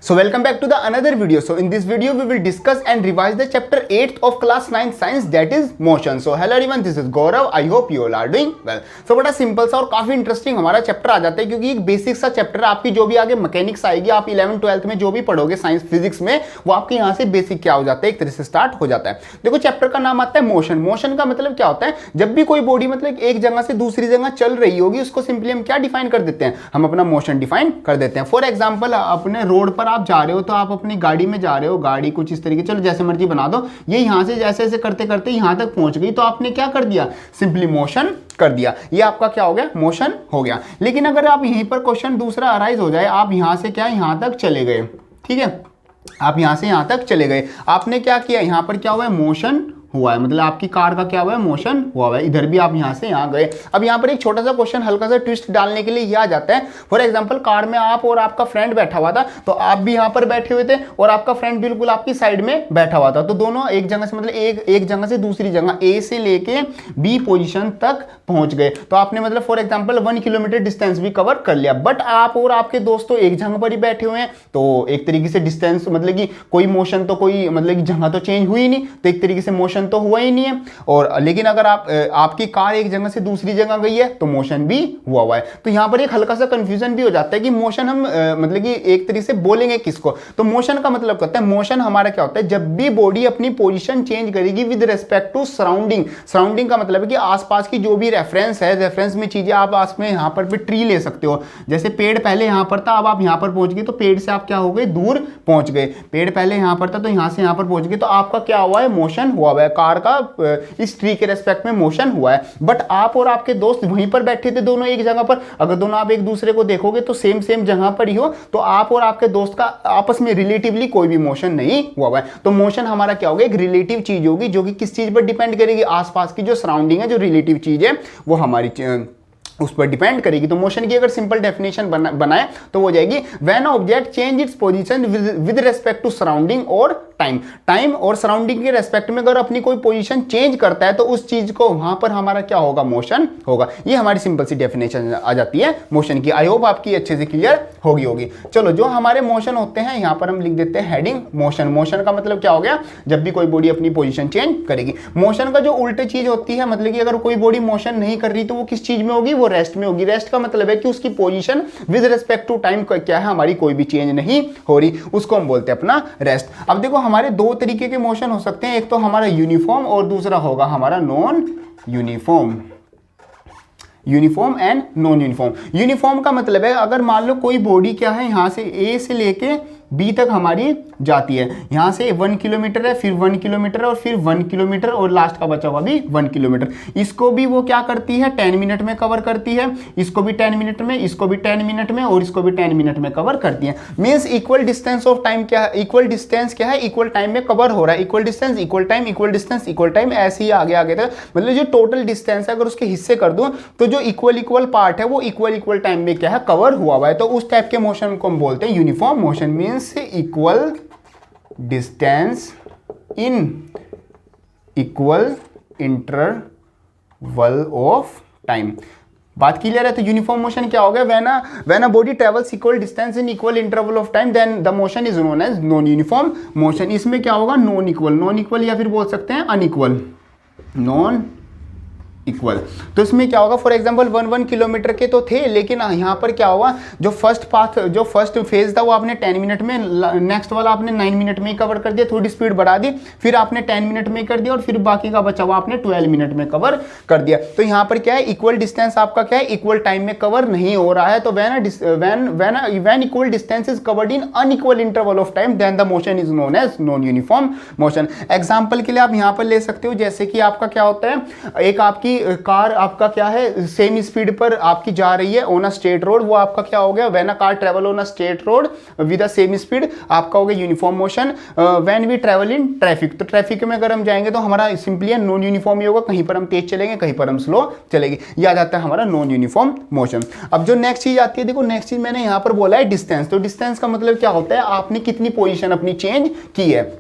So welcome back to the another video. So in this video we will discuss and revise the chapter 8th of class 9 science, that is motion. So hello everyone, this is Gaurav. I hope you all are doing well. So बड़ा simple सा और काफी interesting हमारा chapter आ जाता है, क्योंकि एक basic सा चैप्टर है। आपकी जो भी आगे मैकेनिक्स आएगी, आप 11th 12th में जो भी पढ़ोगे साइंस फिजिक्स में, वो आपके यहाँ से बेसिक क्या हो जाता है, एक तरह से स्टार्ट हो जाता है। देखो चैप्टर का नाम आता है मोशन। मोशन का मतलब क्या होता है? जब भी कोई बॉडी मतलब एक जगह से दूसरी जगह चल रही होगी, उसको सिंपली हम क्या डिफाइन कर देते हैं? हम अपना मोशन डिफाइन कर देते हैं। फॉर एग्जाम्पल, अपने रोड पर आप जा रहे हो, तो आप अपनी गाड़ी में जा रहे हो, गाड़ी कुछ इस तरीके, चलो जैसे मर्जी बना दो, ये यहां से जैसे ऐसे करते करते यहां तक पहुंच गई, तो आपने क्या कर दिया? सिंपली मोशन कर दिया। ये आपका क्या हो गया? मोशन हो गया। लेकिन अगर आप यहीं पर क्वेश्चन दूसरा अराइज हो जाए, आप यहां से क्या यहां तक चले गए, ठीक है, आप यहां से यहां तक चले गए, आपने क्या किया? यहां पर क्या हुआ है? मोशन हुआ है, मतलब आपकी कार का क्या हुआ है? मोशन हुआ है। इधर भी आप यहां से यहां गए। अब यहां पर एक छोटा सा क्वेश्चन, हल्का सा ट्विस्ट डालने के लिए ये आ जाता है। फॉर एग्जांपल, कार में आप और आपका फ्रेंड बैठा हुआ था, तो आप भी यहां पर बैठे हुए थे और आपका फ्रेंड बिल्कुल आपकी साइड में बैठा हुआ था, तो दोनों एक जगह से मतलब एक जगह से दूसरी जगह ए से लेके बी पोजिशन तक पहुंच गए। तो आपने मतलब फॉर एग्जाम्पल 1 किलोमीटर डिस्टेंस भी कवर कर लिया। बट आप और आपके दोस्त तो एक जगह पर ही बैठे हुए हैं, तो एक तरीके से डिस्टेंस मतलब कि कोई मोशन तो कोई मतलब कि जगह तो चेंज हुई नहीं, तो एक तरीके से मोशन तो हुआ ही नहीं है। और लेकिन अगर आपकी कार एक जगह से दूसरी जगह गई है, तो मोशन भी हुआ है। तो यहां पर एक हल्का सा कंफ्यूजन भी हो जाता है कि मोशन हम मतलब कि एक तरीके से बोलेंगे किसको? तो मोशन का मतलब क्या होता है? मोशन हमारा क्या होता है? जब भी बॉडी अपनी पोजीशन चेंज करेगी with respect to surrounding. Surrounding का मतलब है कि आसपास की जो भी रेफरेंस है, रेफरेंस में चीजें आप पास में यहां पर भी ट्री ले सकते हो। जैसे पेड़ पहले यहां पर था, अब आप यहां पर पहुंच गए, तो पेड़ से आप क्या हो गए? दूर पहुंच गए। पेड़ पहले यहां पर था, तो यहां से यहां पर पहुंच गए, तो आपका क्या हुआ है? मोशन हुआ है। कार का इस ट्री के रेस्पेक्ट में मोशन हुआ है। बट आप और आपके दोस्त वहीं पर बैठे थे, दोनों एक जगह पर। अगर दोनों आप एक दूसरे को देखोगे तो सेम जगह पर ही हो, तो आप और आपके दोस्त का आपस में रिलेटिवली कोई भी मोशन नहीं हुआ है। तो मोशन हमारा क्या होगा? एक रिलेटिव चीज होगी, जो कि किस चीज पर डिपेंड करेगी? आसपास की जो सराउंडिंग है, जो रिलेटिव चीज है, वो हमारी उस पर डिपेंड करेगी। तो मोशन की अगर सिंपल डेफिनेशन बनाए तो वो जाएगी, when object change its position with respect to surrounding और टाइम और सराउंडिंग के रेस्पेक्ट में अगर अपनी कोई पोजीशन चेंज करता है, तो उस चीज को वहां पर हमारा क्या होगा? मोशन होगा। ये हमारी सिंपल सी डेफिनेशन आ जाती है मोशन की। आई होप आपकी अच्छे से क्लियर होगी। चलो, जो हमारे मोशन होते हैं, यहां पर हम लिख देते हैं हेडिंग मोशन। मोशन का मतलब क्या हो गया? जब भी कोई बॉडी अपनी पोजीशन चेंज करेगी। मोशन का जो उल्टे चीज होती है, मतलब कि अगर कोई बॉडी मोशन नहीं कर रही, तो वो किस चीज में होगी? वो रेस्ट में होगी। रेस्ट का मतलब है कि उसकी position with respect to time क्या है? हमारी कोई भी चेंज नहीं हो रही, उसको हम बोलते हैं अपना रेस्ट। अब देखो, हमारे दो तरीके के मोशन हो सकते हैं, एक तो हमारा यूनिफॉर्म और दूसरा होगा हमारा non uniform. Uniform and non uniform. Uniform का मतलब है, अगर मान लो कोई बॉडी क्या है, यहां से ए से लेके बी तक हमारी जाती है, यहां से 1 किलोमीटर है, फिर 1 किलोमीटर और फिर 1 किलोमीटर और लास्ट का बचा हुआ भी 1 किलोमीटर। इसको भी वो क्या करती है? 10 मिनट में कवर करती है। इसको भी 10 मिनट में, इसको भी 10 मिनट में और इसको भी 10 मिनट में कवर करती है। Means equal distance of time क्या है? इक्वल डिस्टेंस क्या है? इक्वल टाइम में कवर हो रहा है। Equal distance equal time, equal distance equal time, ऐसे ही आगे तक। मतलब जो टोटल डिस्टेंस है, अगर उसके हिस्से कर दूं, तो जो इक्वल पार्ट है, वो इक्वल टाइम में क्या है? कवर हुआ है। तो उस टाइप के मोशन को हम बोलते हैं uniform motion. Means equal distance in equal interval of time. बात क्लियर है? तो यूनिफॉर्म मोशन क्या हो गया? When a body travels equal distance in equal interval of time, then the motion is known as non uniform motion. इसमें क्या होगा? Non equal या फिर बोल सकते हैं अनइक्वल, नॉन इक्वल। तो इसमें क्या होगा? फॉर एग्जांपल 1 किलोमीटर के तो थे, लेकिन यहां पर क्या होगा? जो फर्स्ट फेज था, वो आपने 10 मिनट में, नेक्स्ट वाला आपने 9 मिनट में ही कवर कर दिया, थोड़ी स्पीड बढ़ा दी, फिर आपने 10 मिनट में कर दिया, और फिर बाकी का बचा हुआ आपने 12 मिनट में कवर कर दिया। तो यहां पर क्या है? इक्वल डिस्टेंस आपका क्या है? इक्वल टाइम में कवर नहीं हो रहा है। तो when equal distance is covered in unequal interval of time, then the motion is known as non uniform motion. Example के लिए आप यहां पर ले सकते हो, जैसे कि आपका क्या होता है, एक आपकी कार आपका क्या है? सेम स्पीड पर आपकी जा रही है ऑन अ स्ट्रेट रोड, वो आपका क्या हो गया? When a car travel on a straight road with a same speed, आपका हो गया uniform motion. When we travel in traffic, तो ट्रैफिक में अगर हम जाएंगे तो हमारा सिंपली नॉन यूनिफॉर्म ही होगा। कहीं पर हम तेज चलेंगे, कहीं पर हम स्लो चलेंगे। ये आ जाता है हमारा नॉन यूनिफॉर्म मोशन। अब जो नेक्स्ट चीज आती है, देखो नेक्स्ट चीज मैंने यहां पर बोला है डिस्टेंस। तो डिस्टेंस का मतलब क्या होता है? आपने कितनी पोजीशन अपनी चेंज की है।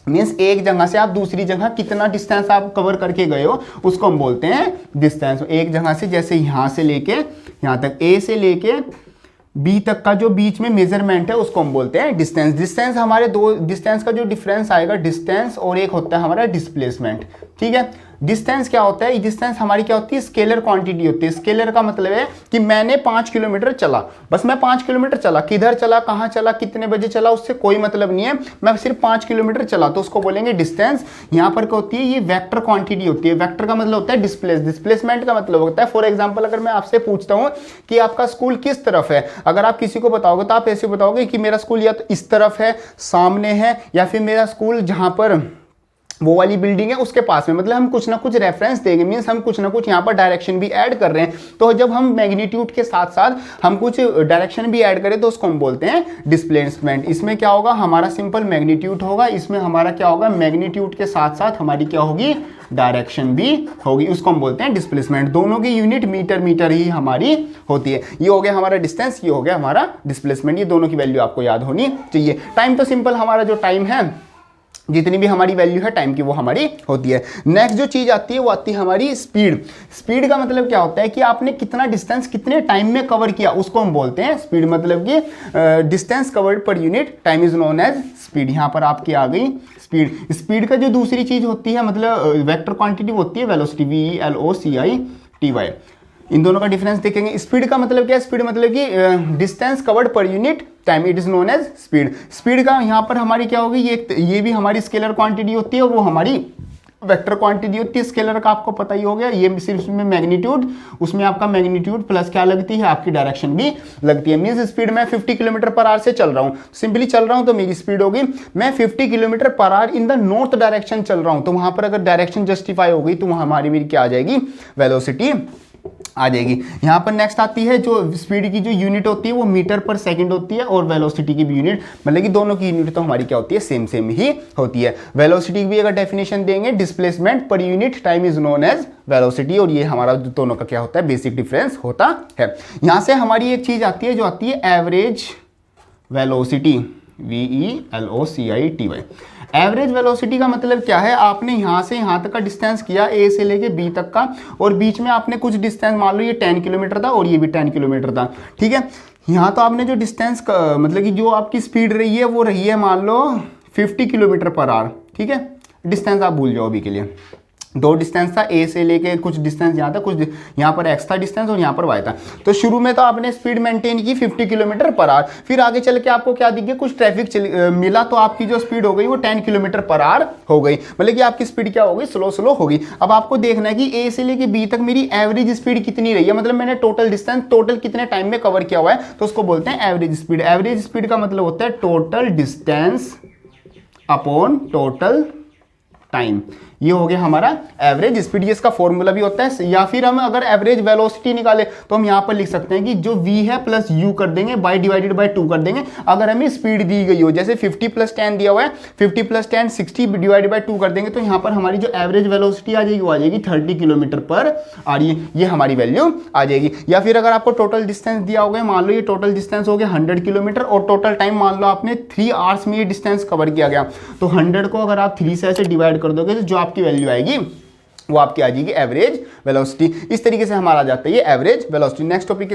मीन्स एक जगह से आप दूसरी जगह कितना डिस्टेंस आप कवर करके गए हो, उसको हम बोलते हैं डिस्टेंस। एक जगह से, जैसे यहां से लेके यहां तक, ए से लेके बी तक का जो बीच में मेजरमेंट है उसको हम बोलते हैं डिस्टेंस। डिस्टेंस हमारे दो डिस्टेंस का जो डिफरेंस आएगा, डिस्टेंस और एक होता है हमारा डिस्प्लेसमेंट। ठीक है, डिस्टेंस क्या होता है, डिस्टेंस हमारी क्या होती है, स्केलर क्वांटिटी होती है। स्केलर का मतलब है कि मैंने 5 किलोमीटर चला, बस मैं 5 किलोमीटर चला, किधर चला, कहाँ चला, कितने बजे चला, उससे कोई मतलब नहीं है, मैं सिर्फ 5 किलोमीटर चला, तो उसको बोलेंगे डिस्टेंस। यहाँ पर क्या होती है, ये वेक्टर क्वांटिटी होती है। वेक्टर का मतलब होता है डिस्प्लेसमेंट का मतलब होता है, फॉर एग्जाम्पल अगर मैं आपसे पूछता हूँ कि आपका स्कूल किस तरफ है, अगर आप किसी को बताओगे तो आप ऐसे बताओगे कि मेरा स्कूल या तो इस तरफ है, सामने है, या फिर मेरा स्कूल जहाँ पर वो वाली बिल्डिंग है उसके पास में। मतलब हम कुछ ना कुछ रेफरेंस देंगे, मींस हम कुछ ना कुछ यहाँ पर डायरेक्शन भी ऐड कर रहे हैं। तो जब हम मैग्नीट्यूड के साथ साथ हम कुछ डायरेक्शन भी ऐड करें तो उसको हम बोलते हैं डिस्प्लेसमेंट। इसमें क्या होगा, हमारा सिंपल मैग्नीट्यूड होगा, इसमें हमारा क्या होगा, मैग्नीट्यूड के साथ साथ हमारी क्या होगी, डायरेक्शन भी होगी, उसको हम बोलते हैं डिस्प्लेसमेंट। दोनों की यूनिट मीटर ही हमारी होती है। ये हो गया हमारा डिस्टेंस, ये हो गया हमारा डिस्प्लेसमेंट। ये दोनों की वैल्यू आपको याद होनी चाहिए। टाइम तो सिंपल, हमारा जो टाइम है, जितनी भी हमारी वैल्यू है टाइम की वो हमारी होती है। नेक्स्ट जो चीज आती है वो आती है हमारी स्पीड। स्पीड का मतलब क्या होता है कि आपने कितना डिस्टेंस कितने टाइम में कवर किया, उसको हम बोलते हैं स्पीड। मतलब कि distance covered per unit time is known as speed. यहाँ पर आपकी आ गई स्पीड। स्पीड का जो दूसरी चीज होती है, मतलब वेक्टर क्वांटिटी होती है वेलोसिटी, VELOCITY। इन दोनों का डिफरेंस देखेंगे। स्पीड का मतलब क्या है, स्पीड मतलब कि distance covered per unit time, it is known as speed. Speed का यहाँ पर हमारी क्या होगी, ये भी हमारी स्केलर क्वांटिटी होती है और वो हमारी वेक्टर क्वांटिटी होती है। स्केलर का आपको पता ही हो गया, ये सिर्फ उसमें मैग्नीट्यूड, उसमें आपका मैग्नीट्यूड प्लस क्या लगती है, आपकी डायरेक्शन भी लगती है। मींस स्पीड में 50 किलोमीटर पर आवर से चल रहा हूँ, सिंपली चल रहा हूँ तो मेरी स्पीड होगी, मैं 50 kilometre per hour in the north direction चल रहा हूँ, तो वहां पर अगर डायरेक्शन जस्टिफाई हो गई तो वहां हमारी मेरी क्या आ जाएगी, वेलोसिटी आ जाएगी। यहाँ पर नेक्स्ट आती है जो स्पीड की जो यूनिट होती है वो मीटर पर सेकंड होती है, और वेलोसिटी की भी यूनिट, मतलब कि दोनों की यूनिट तो हमारी क्या होती है, सेम ही होती है। वेलोसिटी की भी अगर डेफिनेशन देंगे, displacement per unit time is known as velocity, और ये हमारा दोनों का क्या होता है, बेसिक डिफरेंस होता है। यहाँ से हमारी एक चीज आती है जो आती है average velocity, VELOCITY। Average velocity का मतलब क्या है, आपने यहाँ से यहाँ तक का डिस्टेंस किया, A से लेके B तक का, और बीच में आपने कुछ डिस्टेंस, मान लो ये 10 किलोमीटर था और ये भी 10 किलोमीटर था, ठीक है। यहाँ तो आपने जो डिस्टेंस मतलब कि जो आपकी स्पीड रही है वो रही है मान लो 50 किलोमीटर पर आवर, ठीक है। डिस्टेंस आप भूल जाओ अभी के लिए, दो डिस्टेंस था, A से लेके कुछ डिस्टेंस यहाँ था, कुछ यहाँ पर X था डिस्टेंस और यहाँ पर Y था। तो शुरू में तो आपने स्पीड मेंटेन की 50 किलोमीटर पर आवर, फिर आगे चल के आपको क्या दिख गया, कुछ ट्रैफिक मिला, तो आपकी जो स्पीड हो गई वो 10 किलोमीटर पर आवर हो गई, मतलब कि आपकी स्पीड क्या हो गई, स्लो हो गई। अब आपको देखना है कि A से लेके B तक मेरी एवरेज स्पीड कितनी रही है, मतलब मैंने टोटल डिस्टेंस टोटल कितने टाइम में कवर किया हुआ है, तो उसको बोलते हैं एवरेज स्पीड। एवरेज स्पीड का मतलब होता है total distance upon total time, ये हो गया हमारा एवरेज स्पीड। ये इसका फॉर्मूला भी होता है। या फिर हम अगर एवरेज वेलोसिटी निकाले तो हम यहाँ पर लिख सकते हैं कि जो v है प्लस u कर देंगे, बाई डिवाइडेड बाई 2 कर देंगे। अगर हमें स्पीड दी गई हो, जैसे 50 + 10 दिया हुआ है, 50 + 10 60 डिवाइडेड बाई 2 कर देंगे, तो यहाँ पर हमारी जो एवरेज वेलोसिटी आ जाएगी वो आ जाएगी 30 किलोमीटर पर आवर, ये हमारी वैल्यू आ जाएगी। या फिर अगर आपको टोटल डिस्टेंस दिया होगा, मान लो ये टोटल डिस्टेंस हो गया 100 किलोमीटर, और टोटल टाइम मान लो आपने 3 आवर्स में ये डिस्टेंस कवर किया गया, तो 100 को अगर आप 3 से ऐसे डिवाइड कर दोगे तो जो आपकी वैल्यू आएगी वो आपकी आ जाएगी एवरेज वेलोसिटी। इस तरीके से हमारा जाता है ये average velocity. Next topic,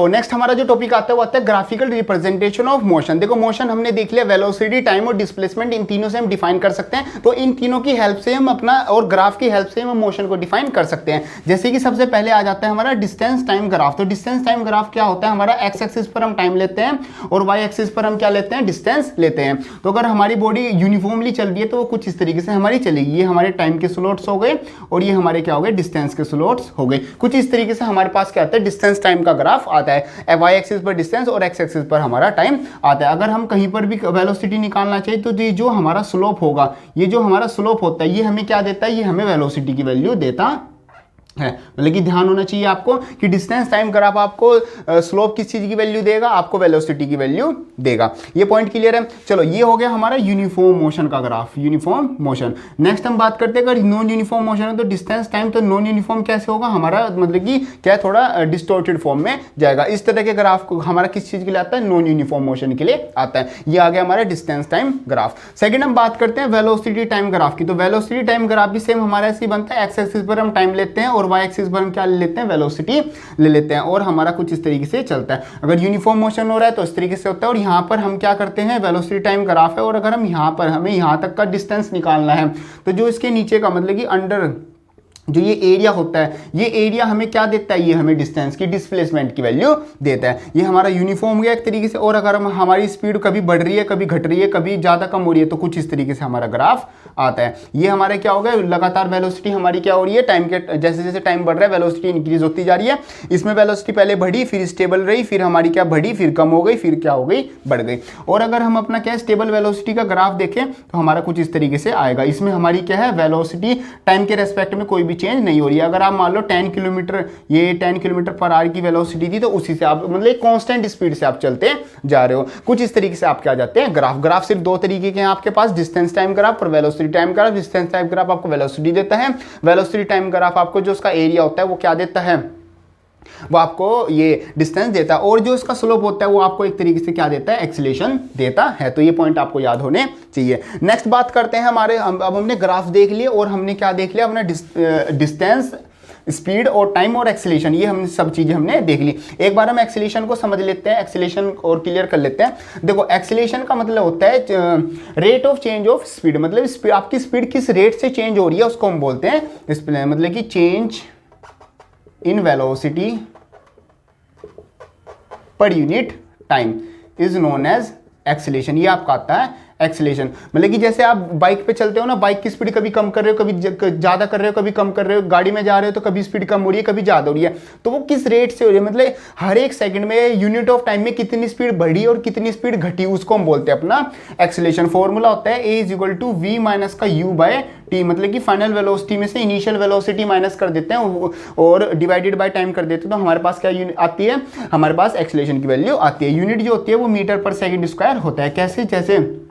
next हमारा जो टॉपिक आता है वो आता है ग्राफिकल रिप्रेजेंटेशन ऑफ मोशन। देखो मोशन हमने देख लिया, वेलोसिटी, टाइम और डिस्प्लेसमेंट, इन तीनों से हम डिफाइन कर सकते हैं। तो इन तीनों की हेल्प से हम अपना, और ग्राफ की हेल्प से हम मोशन को डिफाइन कर सकते हैं। जैसे कि सबसे पहले आ जाता है हमारा डिस्टेंस टाइम ग्राफ। तो डिस्टेंस टाइम ग्राफ क्या होता है, हमारा एक्स एक्सिस पर हम टाइम लेते हैं और वाई एक्सिस पर हम क्या लेते हैं, डिस्टेंस लेते हैं। तो अगर हमारी बॉडी यूनिफॉर्मली चल रही है तो वो कुछ इस तरीके से हमारी चलेगी। ये हमारे टाइम के स्लॉट्स हो गए और ये हमारे क्या हो गए, डिस्टेंस के स्लॉट्स हो गए। कुछ इस तरीके से हमारे पास क्या आता है, डिस्टेंस टाइम का ग्राफ आता है। वाई एक्सिस पर डिस्टेंस और एक्स एक्सिस पर हमारा टाइम आता है। अगर हम कहीं पर भी वेलोसिटी निकालना चाहिए तो ये जो हमारा स्लोप होगा, ये जो हमारा स्लोप होता है, ये हमें क्या देता है, ये हमें वेलोसिटी की वैल्यू देता है। मतलब कि ध्यान होना चाहिए आपको कि डिस्टेंस टाइम ग्राफ आपको स्लोप किस चीज की वैल्यू देगा, आपको वेलोसिटी की वैल्यू देगा। ये पॉइंट क्लियर है। चलो ये हो गया हमारा यूनिफॉर्म मोशन का ग्राफ, यूनिफॉर्म मोशन। नेक्स्ट हम बात करते हैं अगर नॉन यूनिफॉर्म मोशन है तो डिस्टेंस टाइम, तो नॉन यूनिफॉर्म कैसे होगा हमारा, मतलब कि क्या थोड़ा डिस्टॉर्टेड फॉर्म में जाएगा। इस तरह के ग्राफ को हमारा किस चीज के लिए आता है, नॉन यूनिफॉर्म मोशन के लिए आता है। ये आ गया हमारा डिस्टेंस टाइम ग्राफ। सेकंड हम बात करते हैं वेलोसिटी टाइम ग्राफ की। तो वेलोसिटी टाइम ग्राफ भी सेम हमारा ऐसे बनता है, एक्स एक्सिस पर हम टाइम लेते हैं और और वाई एक्सिस पर हम क्या ले लेते हैं, वेलोसिटी ले लेते हैं, और हमारा कुछ इस तरीके से चलता है। अगर यूनिफॉर्म मोशन हो रहा है तो इस तरीके से होता है, और यहाँ पर हम क्या करते हैं, वेलोसिटी टाइम ग्राफ है, और अगर हम यहाँ पर हमें यहाँ तक का डिस्टेंस निकालना है तो जो इसके नीचे का मतलब कि अंडर जो ये एरिया होता है, ये एरिया हमें क्या देता है, ये हमें डिस्टेंस की डिस्प्लेसमेंट की वैल्यू देता है। ये हमारा यूनिफॉर्म हो गया एक तरीके से। और अगर हम हमारी स्पीड कभी बढ़ रही है, कभी घट रही है, कभी ज़्यादा कम हो रही है, तो कुछ इस तरीके से हमारा ग्राफ आता है। ये हमारे क्या हो गया, लगातार वेलोसिटी हमारी क्या हो रही है, टाइम के जैसे जैसे टाइम बढ़ रहा है वेलोसिटी इंक्रीज होती जा रही है। इसमें वेलोसिटी पहले बढ़ी, फिर स्टेबल रही, फिर हमारी क्या बढ़ी, फिर कम हो गई, फिर क्या हो गई, बढ़ गई। और अगर हम अपना क्या स्टेबल वेलोसिटी का ग्राफ देखें तो हमारा कुछ इस तरीके से आएगा। इसमें हमारी क्या है, वेलोसिटी टाइम के रेस्पेक्ट में कोई भी चेंज नहीं हो रही है। अगर आप मान लो 10 किलोमीटर, ये 10 किलोमीटर पर आवर की वेलोसिटी थी, तो उसी से आप मतलब एक कांस्टेंट स्पीड से आप चलते जा रहे हो। कुछ इस तरीके से आप क्या जाते हैं, ग्राफ सिर्फ दो तरीके के हैं आपके पास, डिस्टेंस टाइम ग्राफ और velocity time graph. Distance time graph आपको वेलोसिटी देता है, वेलोसिटी टाइम ग्राफ आपको जो उसका एरिया होता है वो क्या देता है, वो आपको ये डिस्टेंस देता है, और जो इसका स्लोप होता है वो आपको एक तरीके से क्या देता है, एक्सीलरेशन देता है। तो ये पॉइंट आपको याद होने चाहिए। नेक्स्ट बात करते हैं हमारे, अब हमने ग्राफ देख लिए और हमने क्या देख लिया, हमने डिस्टेंस, स्पीड और टाइम और एक्सीलरेशन, ये हम सब चीजें हमने देख ली। एक बार हम एक्सीलरेशन को समझ लेते हैं, एक्सीलरेशन और क्लियर कर लेते हैं। देखो एक्सीलरेशन का मतलब होता है rate of change of speed, मतलब आपकी स्पीड किस रेट से चेंज हो रही है उसको हम बोलते हैं, मतलब कि change in velocity per unit time is known as acceleration. ये आपका आता है एक्सीलरेशन। मतलब कि जैसे आप बाइक पे चलते हो ना, बाइक की स्पीड कभी कम कर रहे हो, कभी ज़्यादा कर रहे हो, कभी कम कर रहे हो, गाड़ी में जा रहे हो तो कभी स्पीड कम हो रही है, कभी ज़्यादा हो रही है, तो वो किस रेट से हो रही है, मतलब हर एक सेकंड में यूनिट ऑफ टाइम में कितनी स्पीड बढ़ी और कितनी स्पीड घटी, उसको हम बोलते हैं अपना एक्सीलरेशन। फॉर्मूला होता है a is equal to v minus का यू बाय टी, मतलब कि फाइनल वेलोसिटी में से इनिशियल वेलोसिटी माइनस कर देते हैं और डिवाइडेड बाय टाइम कर देते हैं, तो हमारे पास क्या आती है, हमारे पास एक्सीलरेशन की वैल्यू आती है। यूनिट जो होती है वो मीटर पर सेकंड स्क्वायर होता है। कैसे, जैसे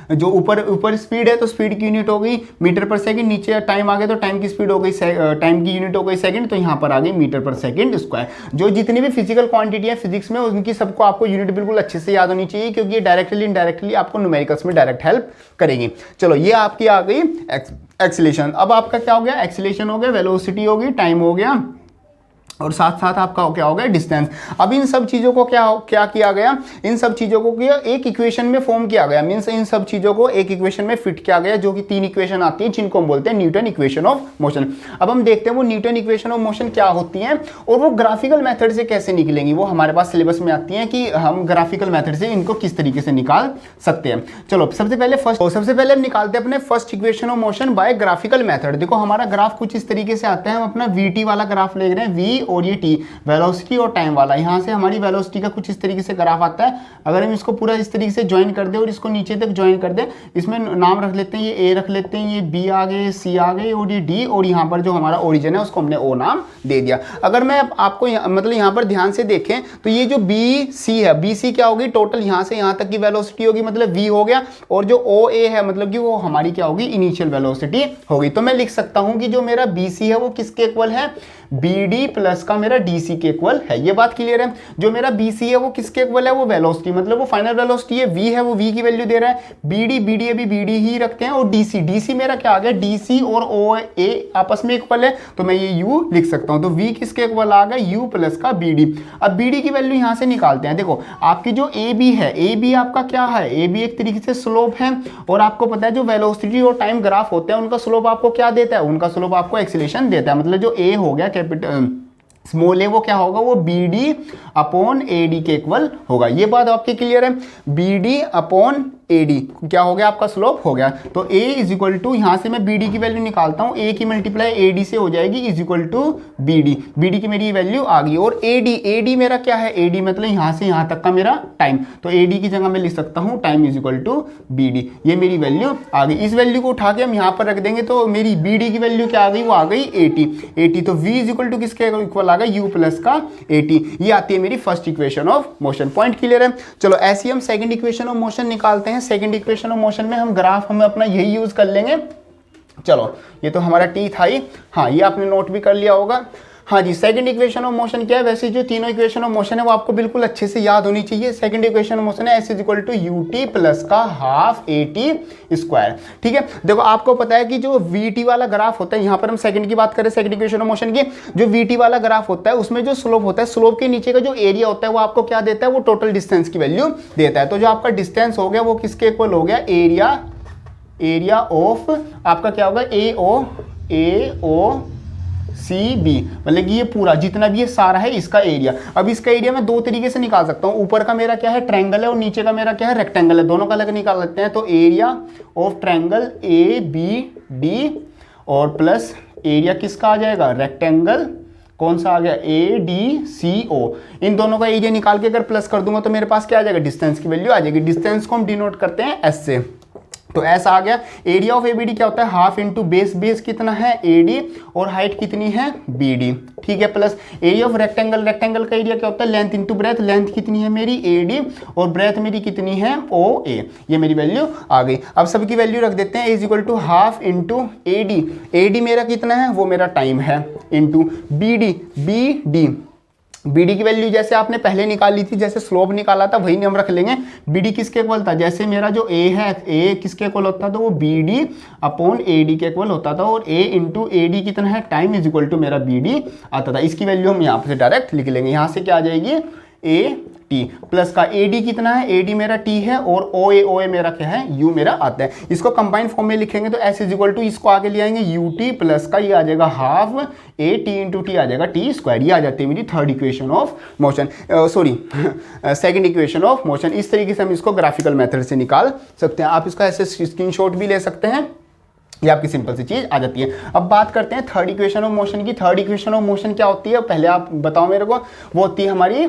जो ऊपर स्पीड है तो स्पीड की यूनिट हो गई मीटर पर सेकंड, नीचे टाइम आ गया तो टाइम की स्पीड हो गई, टाइम की यूनिट हो गई सेकंड, तो यहाँ पर आ गई मीटर पर सेकंड स्क्वायर। जो जितनी भी फिजिकल क्वांटिटी है फिजिक्स में उनकी सबको आपको यूनिट बिल्कुल अच्छे से याद होनी चाहिए, क्योंकि ये डायरेक्टली इनडायरेक्टली आपको न्यूमेरिकल्स में डायरेक्ट हेल्प करेगी। चलो ये आपकी आ गई एक्सीलरेशन। अब आपका क्या हो गया, एक्सीलरेशन हो गया, वेलोसिटी हो गई, टाइम हो गया, और साथ साथ आपका क्या हो गया, डिस्टेंस। अब इन सब चीज़ों को क्या किया गया, इन सब चीज़ों को एक इक्वेशन में फॉर्म किया गया, मीन्स इन सब चीज़ों को एक इक्वेशन में फिट किया गया, जो कि 3 इक्वेशन आती है जिनको हम बोलते हैं न्यूटन इक्वेशन ऑफ मोशन। अब हम देखते हैं वो न्यूटन इक्वेशन ऑफ मोशन क्या होती हैं और वो ग्राफिकल मेथड से कैसे निकलेंगी। वो हमारे पास सिलेबस में आती हैं कि हम ग्राफिकल मेथड से इनको किस तरीके से निकाल सकते हैं। चलो सबसे पहले हम निकालते हैं अपने first equation of motion by graphical method. देखो हमारा ग्राफ कुछ इस तरीके से आता है, हम अपना वी वाला ग्राफ ले रहे हैं, वी और ये टी, वेलोसिटी और टाइम वाला। यहाँ से हमारी वेलोसिटी का कुछ इस तरीके से ग्राफ आता है। अगर हम इसको पूरा इस तरीके से ज्वाइन कर दे और इसको नीचे तक ज्वाइन कर दे, इसमें नाम रख लेते हैं, ये ए रख लेते हैं, ये बी आ गए, सी आ गए और ये डी, और यहाँ पर जो हमारा ओरिजिन है उसको हमने ओ नाम दे दिया। अगर मैं आपको मतलब यहाँ पर ध्यान से देखें तो ये जो बी सी है, बी सी क्या होगी, टोटल यहाँ से यहाँ तक की वेलोसिटी होगी, मतलब वी हो गया, और जो ओ ए है मतलब कि वो हमारी क्या होगी, इनिशियल वेलोसिटी होगी। तो मैं लिख सकता हूँ कि जो मेरा बी सी है वो किसके इक्वल है, बी डी प्लस का मेरा डी सी के इक्वल है। ये बात क्लियर है। जो मेरा बी सी है वो किसके इक्वल है, वो वेलोसिटी, मतलब वो फाइनल वेलोसिटी है, वी है, वो वी की वैल्यू दे रहा है। बी डी अभी बी डी ही रखते हैं, और डी सी मेरा क्या आ गया, डी सी और ओ ए आपस में इक्वल है, तो मैं ये यू लिख सकता हूँ। तो वी किसके इक्वल आ गया, यू प्लस का बी डी। अब बी डी की वैल्यू यहाँ से निकालते हैं। देखो आपकी जो ए बी है, ए बी आपका क्या है, ए बी एक तरीके से स्लोप है, और आपको पता है जो वेलोसिटी और टाइम ग्राफ होते हैं उनका स्लोप आपको क्या देता है, उनका स्लोप आपको एक्सीलरेशन देता है। मतलब जो ए हो गया कैपिटल स्मॉल ए, वो क्या होगा, वो B D upon A D के इक्वल होगा। ये बात आपकी क्लियर है। B D upon A D क्या हो गया, आपका स्लोप हो गया। तो ए इज इक्वल टू, यहाँ से मैं बी डी की वैल्यू निकालता हूँ, ए की मल्टीप्लाई ए डी से हो जाएगी, is equal to B D की मेरी वैल्यू आ गई। और ए डी मेरा क्या है, ए डी मतलब यहाँ से यहाँ तक का मेरा टाइम, तो ए डी की जगह मैं लिख सकता हूँ time is equal to B D. ये मेरी वैल्यू आ गई। इस वैल्यू को उठा के हम यहाँ पर रख देंगे तो मेरी बी डी की वैल्यू क्या आ गई, वो आ गई 80। तो वी इज इक्वल टू किसके इक्वल आ गया, यू प्लस का 80। ये आती है मेरी first equation of motion. Point clear है। चलो ऐसे हम सेकंड इक्वेशन ऑफ मोशन निकालते हैं। सेकंड इक्वेशन ऑफ मोशन में हम ग्राफ हम अपना यही यूज कर लेंगे। चलो ये तो हमारा टी था ही, हाँ ये आपने नोट भी कर लिया होगा। हाँ जी, सेकंड इक्वेशन ऑफ मोशन क्या है, वैसे जो तीनों इक्वेशन ऑफ मोशन है वो आपको बिल्कुल अच्छे से याद होनी चाहिए। सेकंड इक्वेशन ऑफ मोशन है S is equal to U T plus का हाफ ए टी स्क्वायर। ठीक है, देखो आपको पता है कि जो वी टी वाला ग्राफ होता है, यहाँ पर हम सेकंड की बात करें, सेकंड इक्वेशन ऑफ मोशन की, जो वी टी वाला ग्राफ होता है उसमें जो स्लोप होता है, स्लोप के नीचे का जो एरिया होता है वो आपको क्या देता है, वो टोटल डिस्टेंस की वैल्यू देता है। तो जो आपका डिस्टेंस हो गया वो किसके इक्वल हो गया, एरिया ऑफ आपका क्या होगा, ए ओ सी बी, मतलब कि ये पूरा जितना भी ये सारा है इसका एरिया। अब इसका एरिया मैं दो तरीके से निकाल सकता हूँ, ऊपर का मेरा क्या है ट्रायंगल है और नीचे का मेरा क्या है रेक्टेंगल है, दोनों का अलग निकाल सकते हैं। तो area of triangle A B D और प्लस एरिया किसका आ जाएगा, रेक्टेंगल कौन सा आ गया, ए डी सी ओ, इन दोनों का एरिया निकाल के अगर प्लस कर दूंगा तो मेरे पास क्या आ जाएगा, डिस्टेंस की वैल्यू आ जाएगी। डिस्टेंस को हम डिनोट करते हैं एस से, तो ऐसा आ गया। एरिया ऑफ एबीडी क्या होता है, हाफ इंटू बेस कितना है एडी और हाइट कितनी है बीडी। ठीक है, प्लस एरिया ऑफ रेक्टेंगल का एरिया क्या होता है, लेंथ इंटू ब्रेथ, लेंथ कितनी है मेरी एडी और ब्रेथ मेरी कितनी है ओ ए, ये मेरी वैल्यू आ गई। अब सबकी वैल्यू रख देते हैं, is equal to half into AD मेरा कितना है, वो मेरा टाइम है, इंटू बीडी की वैल्यू जैसे आपने पहले निकाल ली थी, जैसे स्लोप निकाला था वही हम रख लेंगे। बीडी किसके इक्वल था, जैसे मेरा जो ए है, ए किसके इक्वल होता था, वो बीडी अपॉन एडी के इक्वल होता था, और ए इंटू एडी कितना है, टाइम इज इक्वल टू मेरा बीडी आता था। इसकी वैल्यू हम यहाँ से डायरेक्ट लिख लेंगे, यहाँ से क्या आ जाएगी, ए टी प्लस का एडी कितना है, एडी मेरा टी है और ओ ए मेरा क्या है, यू मेरा आता है। इसको कंबाइंड फॉर्म में लिखेंगे तो एस इज इक्वल टू, इसको आगे ले आएंगे यू टी प्लस का ये आ जाएगा हाफ ए टी इंटू टी आ जाएगा टी स्क्वायर। ये आ जाती है मेरी third equation of motion, sorry second equation of motion. इस तरीके से हम इसको ग्राफिकल मेथड से निकाल सकते हैं। आप इसको ऐसे स्क्रीनशॉट भी ले सकते हैं, ये आपकी सिंपल सी चीज आ जाती है। अब बात करते हैं थर्ड इक्वेशन ऑफ मोशन की। थर्ड इक्वेशन ऑफ मोशन क्या होती है, पहले आप बताओ मेरे को, वो होती है हमारी,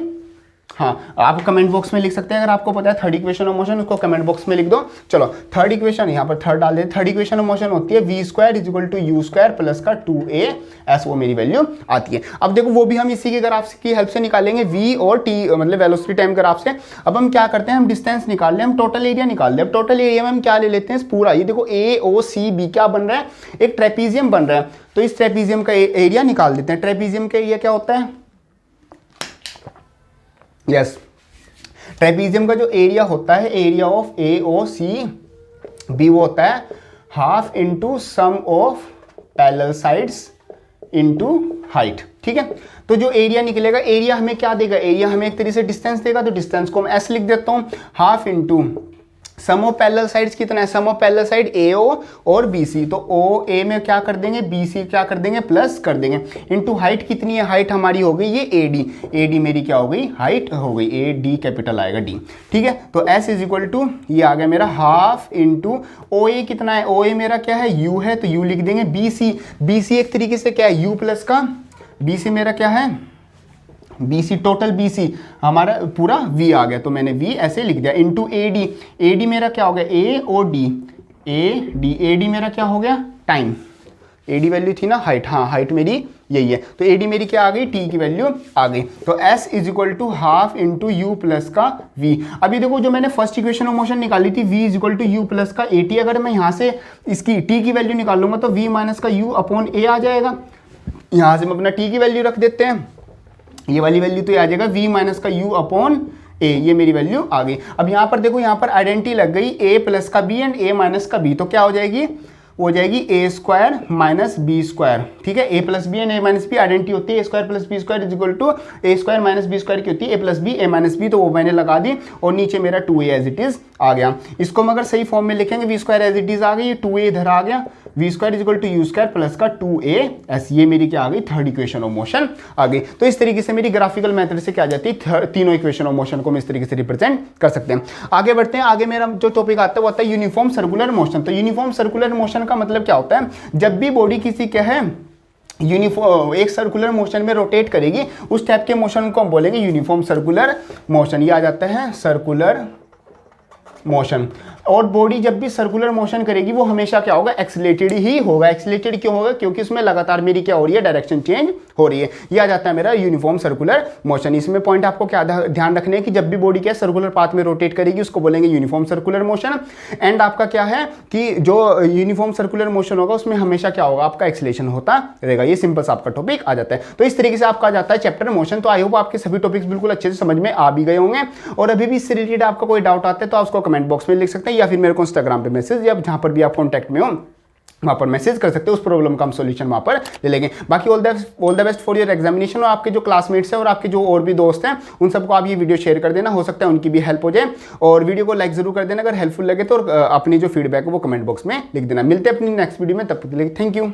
हाँ आप कमेंट बॉक्स में लिख सकते हैं अगर आपको पता है थर्ड इक्वेशन ऑफ मोशन, उसको कमेंट बॉक्स में लिख दो। चलो थर्ड इक्वेशन यहाँ पर थर्ड डाल देते। थर्ड इक्वेशन ऑफ मोशन होती है V square is equal to you square plus का 2as, वो मेरी वैल्यू आती है। अब देखो वो भी हम इसी के ग्राफ की हेल्प से निकालेंगे, v और t मतलब वेलोसिटी टाइम ग्राफ से। अब हम क्या करते हैं, हम डिस्टेंस निकाल लें, हम टोटल एरिया निकाल लें। अब टोटल एरिया में हम क्या ले लेते हैं, पूरा ये देखो ए ओ सी बी क्या बन रहा है, एक ट्रेपीजियम बन रहा है। तो इस ट्रेपीजियम का एरिया निकाल देते हैं। ट्रेपीजियम का एरिया क्या होता है, यस ट्रेपीजियम का जो एरिया होता है, area of A O C B, वो होता है half into sum of parallel sides into height. ठीक है, तो जो एरिया निकलेगा, एरिया हमें क्या देगा, एरिया हमें एक तरीके से डिस्टेंस देगा, तो डिस्टेंस को मैं एस लिख देता हूँ, half into sum of parallel sides कितना है, sum of parallel side A O और बी सी, तो ओ ए में क्या कर देंगे, बी सी क्या कर देंगे, प्लस कर देंगे, इनटू हाइट कितनी है, हाइट हमारी हो गई ये ए डी मेरी क्या हो गई, हाइट हो गई, ए डी कैपिटल आएगा डी। ठीक है, तो एस इज इक्वल टू ये आ गया मेरा हाफ इंटू ओ ए कितना है, ओ ए मेरा क्या है, यू है, तो यू लिख देंगे। बी सी एक तरीके से क्या है, यू प्लस का बी सी मेरा क्या है, BC टोटल BC हमारा पूरा V आ गया, तो मैंने V ऐसे लिख दिया, इंटू ए डी मेरा क्या हो गया, ए ओ डी, ए डी मेरा क्या हो गया, टाइम, ए डी वैल्यू थी ना हाइट, हाँ हाइट मेरी यही है, तो ए डी मेरी क्या आ गई, T की वैल्यू आ गई। तो S is equal to half into U plus का V। अभी देखो जो मैंने फर्स्ट इक्वेशन ऑफ मोशन निकाली थी, V is equal to U plus का ए टी, अगर मैं यहाँ से इसकी T की वैल्यू निकाल लूंगा तो V माइनस का U अपॉन ए आ जाएगा। यहाँ से हम अपना T की वैल्यू रख देते हैं, ये वाली वैल्यू तो ये आ जाएगा v माइनस का u अपॉन ए, ये मेरी वैल्यू आ गई। अब यहाँ पर देखो, यहाँ पर आइडेंटिटी लग गई a प्लस का b एंड a माइनस का b, तो क्या हो जाएगी, वो हो जाएगी a square minus b square. ठीक है, a plus b and a minus b identity होती है, a square plus b square is equal to a square minus b square की होती है a plus b a minus b, तो वो मैंने लगा दी और नीचे मेरा 2a एज इट इज आ गया। इसको हम अगर सही फॉर्म में लिखेंगे, v square as it is आ गई, 2a इधर आ गया, v square is equal to you square plus का 2as, ये मेरी क्या आ गई, थर्ड इक्वेशन ऑफ मोशन आ गई। तो इस तरीके से मेरी ग्राफिकल मेथड से क्या आ जाती है, तीनों इक्वेशन ऑफ मोशन को हम इस तरीके से रिप्रेजेंट कर सकते हैं। आगे बढ़ते हैं, आगे मेरा जो टॉपिक आता है वो आता है यूनिफॉर्म सर्कुलर मोशन। तो यूनिफॉर्म सर्कुलर मोशन का मतलब क्या होता है, जब भी बॉडी किसी क्या है यूनिफॉर्म एक सर्कुलर मोशन में रोटेट करेगी, उस टाइप के मोशन को हम बोलेंगे यूनिफॉर्म सर्कुलर मोशन। ये आ जाता है सर्कुलर मोशन। और बॉडी जब भी सर्कुलर मोशन करेगी वो हमेशा क्या होगा, एक्सीलरेटेड ही होगा। एक्सीलरेटेड क्यों होगा, क्योंकि उसमें लगातार मेरी क्या हो रही है, डायरेक्शन चेंज हो रही है। ये आ जाता है मेरा यूनिफॉर्म सर्कुलर मोशन। इसमें पॉइंट आपको क्या ध्यान रखने हैं कि जब भी बॉडी क्या सर्कुलर पाथ में रोटेट करेगी उसको बोलेंगे यूनिफॉर्म सर्कुलर मोशन। एंड आपका क्या है कि जो यूनिफॉर्म सर्कुलर मोशन होगा उसमें हमेशा क्या होगा, आपका एक्सीलरेशन होता रहेगा। ये सिंपल सा आपका टॉपिक आ जाता है। तो इस तरीके से आपका आ जाता है चैप्टर मोशन। तो आई होप आपके सभी टॉपिक्स बिल्कुल अच्छे से समझ में आ भी गए होंगे। और अभी भी इससे रिलेटेड आपका कोई डाउट आता है तो आप उसको कमेंट बॉक्स में लिख सकते हैं, या फिर मेरे को इंस्टाग्राम पे मैसेज, या जहां पर भी आप कॉन्टैक्ट में हो वहाँ पर मैसेज कर सकते हो। उस प्रॉब्लम का हम सॉल्यूशन वहाँ पर ले लेंगे। बाकी all the best for your examination. और आपके जो क्लासमेट्स हैं और आपके जो और भी दोस्त हैं उन सबको आप ये वीडियो शेयर कर देना, हो सकता है उनकी भी हेल्प हो जाए। और वीडियो को लाइक जरूर कर देना अगर हेल्पफुल लगे तो, और अपनी जो फीडबैक है वो कमेंट बॉक्स में लिख देना। मिलते हैं अपनी नेक्स्ट वीडियो में, तब तक के लिए थैंक यू।